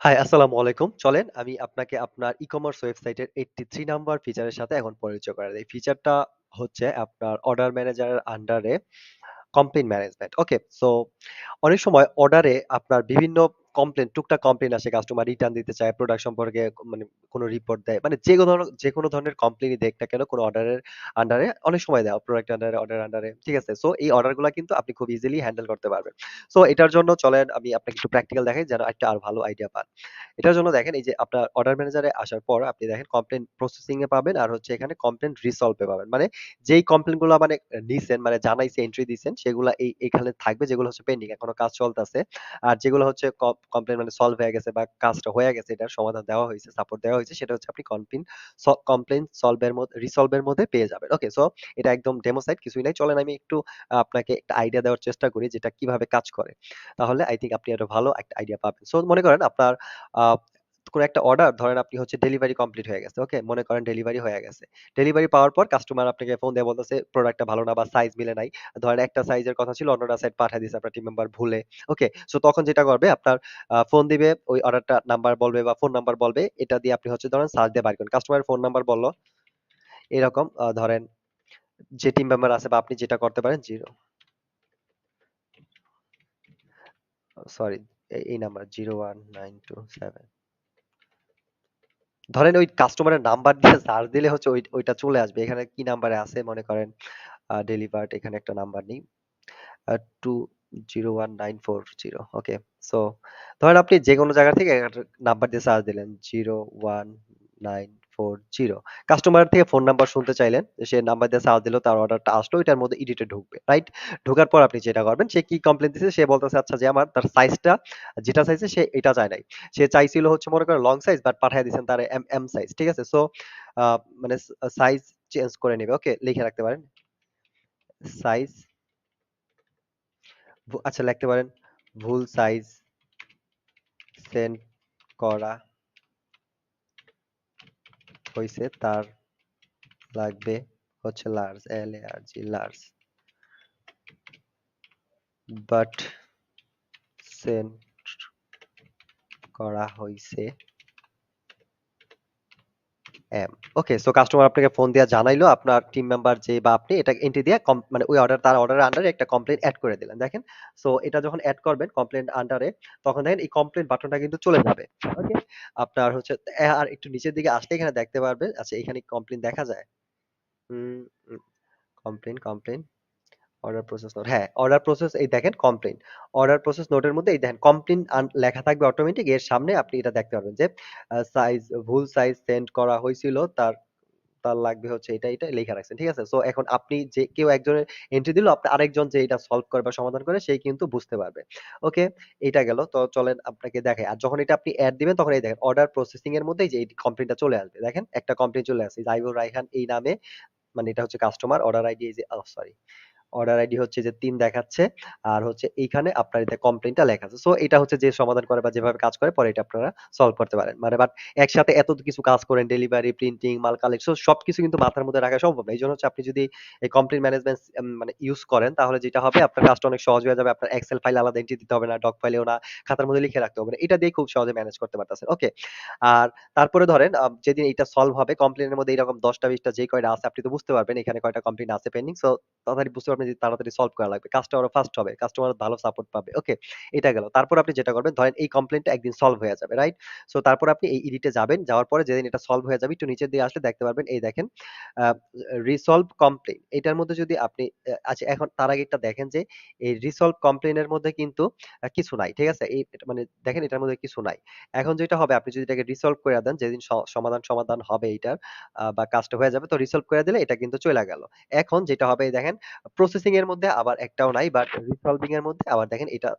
High, আসসালামু আলাইকুম। চলেন আমি আপনাকে আপনার ই-কমার্স ওয়েবসাইটের 83 নাম্বার ফিচারের সাথে এখন পরিচয় করাই দেই। ফিচারটা হচ্ছে আপনার অর্ডার ম্যানেজারের আন্ডারে কমপ্লেইন ম্যানেজমেন্ট। ওকে? সো অনেক সময় অর্ডারে আপনার বিভিন্ন কমপ্লেইন, টুকটাক কমপ্লেইন আসে। কাস্টমার রিটার্ন দিতে চায়, প্রোডাক্ট সম্পর্কে মানে কোনো রিপোর্ট দেয়। মানে যেকোনো ধরনের কমপ্লেইনই দেখ না কেন কোনো অর্ডারের আন্ডারে অনেক সময় দেয়। প্রোডাক্ট আন্ডারে, অর্ডার আন্ডারে। ঠিক আছে? সো এই অর্ডারগুলা কিন্তু আপনি খুব ইজিলি হ্যান্ডেল করতে পারবেন। সো এটার জন্য চলেন আমি আপনাকে একটু প্র্যাকটিক্যাল দেখাই যেন একটা আরো ভালো আইডিয়া পান। এটার জন্য দেখেন এই যে আপনার অর্ডার ম্যানেজারে আসার পর আপনি দেখেন কমপ্লেইন প্রসেসিং এ পাবেন আর হচ্ছে এখানে কমপ্লেইন রিসলভ এ পাবেন। মানে যেই কমপ্লেইন গুলা মানে নিছেন মানে জানাইছে এন্ট্রি দিছেন সেগুলা এখানে থাকবে যেগুলো হচ্ছে পেন্ডিং এখনো কাজ চলতেছে। আর যেগুলো হচ্ছে কমপ্লেইন মানে সলভ হয়ে গেছে বা কাজটা হয়ে গেছে এটার সমাধান দেওয়া হয়েছে, সাপোর্ট দেওয়া হয়েছে সেটা হচ্ছে আপনি কমপ্লেইন সলভ এর মধ্যে রিসলভ এর মধ্যে পেয়ে যাবেন। ওকে সো এটা একদম ডেমো সাইট কিছুই নাই। চলেন আমি একটু আপনাকে একটা আইডিয়া দেওয়ার চেষ্টা করি যেটা কিভাবে কাজ করে। তাহলে আই থিংক আপনি একটা ভালো একটা আইডিয়া পাবেন। সো মনে করেন আপনার আ কোন একটা অর্ডার ধরেন আপনি হচ্ছে ডেলিভারি কমপ্লিট হয়ে গেছে। ওকে? মনে করেন ডেলিভারি হয়ে গেছে। ডেলিভারি পাওয়ার পর কাস্টমার আপনাকে ফোন দিয়ে বলতেছে প্রোডাক্টটা ভালো না বা সাইজ মিলে নাই। ধরেন একটা সাইজের কথা ছিল অন্যটা সাইজ পাঠায় দিছে আপনার টিম মেম্বার ভুলে। ওকে? সো তখন যেটা করবে আপনার ফোন দিবে ওই অর্ডারটা নাম্বার বলবে বা ফোন নাম্বার বলবে। এটা দিয়ে আপনি হচ্ছে ধরেন সার্চ দিয়ে বাইর করেন। কাস্টমারের ফোন নাম্বার বলল এরকম ধরেন যে টিম মেম্বার আছে বা আপনি যেটা করতে পারেন 0 সরি এই নাম্বার 01927 ধরেন ওই কাস্টমারের নাম্বার দিয়ে সার্চ দিলে হচ্ছে ওইটা চলে আসবে। এখানে কি নাম্বারে আছে মনে করেন ডেলিভার্ড এখানে একটা নাম্বার নেই। 201940 ওকে। সো ধরেন আপনি যেকোনো জায়গা থেকে একটা নাম্বার দিয়ে সার্চ দিলেন 01940 কাস্টমার থেকে ফোন নাম্বার শুনতে চাইলেন সে নাম্বার দিয়ে সার্চ দিল তার অর্ডারটা আসলো এটার মধ্যে এডিটে ঢুকবে রাইট ঢোকার পর আপনি যেটা করবেন সে কি কমপ্লেইন দিছে সে বলতেছে আচ্ছা যে আমার তার সাইজটা যেটা চাইছে সে এটা চায় নাই সে চাইছিল হচ্ছে মনে করেন লং সাইজ বাট পাঠিয়ে দিয়েছেন তার এম সাইজ ঠিক আছে সো মানে সাইজ চেঞ্জ করে নেবে ওকে লিখে রাখতে পারেন সাইজ আচ্ছা লিখতে পারেন ভুল সাইজ সেন্ড করা হইছে তার লাগবে হচ্ছে large LARG large but send করা হইছে এম ওকে সো কাস্টমার আপনাকে ফোন দিয়া জানাইলো আপনার টিম মেম্বার যে বা আপনি এটা এন্ট্রি দিয়ে মানে ওই অর্ডার তার অর্ডারের আন্ডারে একটা কমপ্লেইন এড করে দিলেন দেখেন সো এটা যখন এড করবেন কমপ্লেইন আন্ডারে তখন দেখেন এই কমপ্লেইন বাটনটা কিন্তু চলে যাবে ওকে আপনার হচ্ছে আর একটু নিচের দিকে আসলে এখানে দেখতে পারবেন আচ্ছা এখানে কমপ্লেইন দেখা যায় হুম কমপ্লেইন অর্ডার প্রসেস নোট হ্যাঁ, অর্ডার প্রসেস এই দেখেন কমপ্লেইন। অর্ডার প্রসেস নোটের মধ্যে এই দেখেন কমপ্লেইন লেখা থাকবে অটোমেটিক এর সামনে আপনি এটা দেখতে পারবেন যে সাইজ ভুল সাইজ সেন্ড করা হইছিল তার তার লাগবে হচ্ছে এটা লেখা রাখছেন। ঠিক আছে? সো এখন আপনি যে কেউ একজনের এন্ট্রি দিল আপনি আরেকজন যে এটা সলভ করে বা সমাধান করে সেই কিন্তু বুঝতে পারবে। ওকে? এইটা গেল। তো চলেন আপনাকে দেখাই। আর যখন এটা আপনি এড দিবেন তখন এই দেখেন অর্ডার প্রসেসিং এর মধ্যে এই যে এই কমপ্লেইনটা চলে আসবে। দেখেন একটা কমপ্লেইন চলে আসছে। জাইবুর রায়হান এই নামে মানে এটা হচ্ছে কাস্টমার অর্ডার আইডি এই যে সরি অর্ডার আইডি হচ্ছে যে ৩ দেখাচ্ছে। আর হচ্ছে এইখানে আপনার এতে কমপ্লেইনটা লেখা আছে। সো এটা হচ্ছে যে সমাধান করে বা যেভাবে কাজ করে পরে এটা আপনারা সলভ করতে পারেন। মানে বাট একসাথে এত কিছু কাজ করেন ডেলিভারি, প্রিন্টিং, মাল কালেক্ট সবকিছু কিন্তু মাথার মধ্যে রাখা সম্ভব না। এইজন্য হচ্ছে আপনি যদি এই কমপ্লেইন ম্যানেজমেন্ট মানে ইউজ করেন তাহলে যেটা হবে আপনার কাজটা অনেক সহজ হয়ে যাবে। আপনার এক্সেল ফাইল আলাদা এন্ট্রি দিতে হবে না, ডক ফাইলেও না, খাতার মধ্যে লিখে রাখতে হবে না। এটা দিয়ে খুব সহজে ম্যানেজ করতে পারতেছেন। ওকে? আর তারপরে ধরেন যেদিন এটা সলভ হবে কমপ্লেইনের মধ্যে এরকম ১০ টা ২০ টা যে কয়টা আছে আপনি তো বুঝতে পারবেন এখানে কয়টা কমপ্লেইন আছে পেন্ডিং। সো তাড়াতাড়ি বুঝতে পারবেন যে তাড়াতাড়ি সলভ করা লাগবে। কাজটা আরো ফাস্ট হবে। কাস্টমার ভালো সাপোর্ট পাবে। ওকে? এটা গেল। তারপর আপনি যেটা করবেন ধরেন এই কমপ্লেইনটা একদিন সলভ হয়ে যাবে, রাইট? সো তারপর আপনি এই এডিটে যাবেন। যাওয়ার পরে যেদিন এটা সলভ হয়ে যাবে একটু নিচের দিকে আসলে দেখতে পারবেন এই দেখেন আ রিসলভ কমপ্লেইন এটার মধ্যে যদি আপনি আচ্ছা এখন তার আগে একটা দেখেন যে এই রিসলভ কমপ্লেইন এর মধ্যে কিন্তু কিছু নাই। ঠিক আছে? এটা মানে দেখেন এটার মধ্যে কিছু নাই। এখন যেটা হবে আপনি যদি এটাকে রিসলভ করে দেন যেদিন সমাধান হবে এইটার বা কাজটা হয়ে যাবে তো রিসলভ করে দিলে এটা কিন্তু চইলা গেল। এখন যেটা হবে এই দেখেন প্রসেসিং এর মধ্যে আবার একটাও নাই বাট রিসলভিং এর মধ্যে আবার দেখেন এটা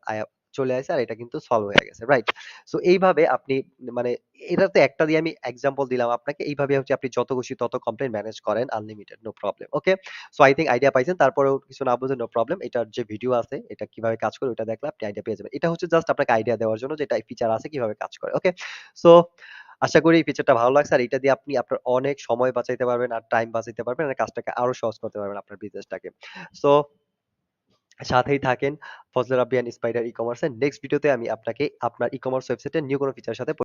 চলে আসে আর এটা কিন্তু সলভ হয়ে গেছে। রাইট? সো এইভাবে আপনি মানে এটাতে একটা দিয়ে আমি এক্সাম্পল দিলাম আপনাকে। এইভাবে হচ্ছে আপনি যত খুশি তত কমপ্লেইন ম্যানেজ করেন unlimited no problem. Okay? So I think idea পাইছেন। তারপরেও কিছু না বুঝে নো প্রবলেম। এটার যে ভিডিও আছে এটা কিভাবে কাজ করে ওটা দেখলে আপনি আইডিয়া পেয়ে যাবেন। এটা হচ্ছে জাস্ট আপনাকে আইডিয়া দেওয়ার জন্য যে এটা ফিচার আছে কিভাবে কাজ করে। ওকে? সো আশা করি এই ফিচারটা ভালো লাগছে। আর এটা দিয়ে আপনি আপনার অনেক সময় বাঁচাইতে পারবেন আর টাইম বাঁচাইতে পারবেন। আর কাজটাকে আরো সহজ করতে পারবেন আপনার বিজনেসটাকে। সো সাথেই থাকেন ফজলে রাব্বি অ্যান্ড স্পাইডার ই-কমার্স এর নেক্সট ভিডিওতে আমি আপনাকে আপনার ই-কমার্স ওয়েবসাইটের নিউ কোনো ফিচারের সাথে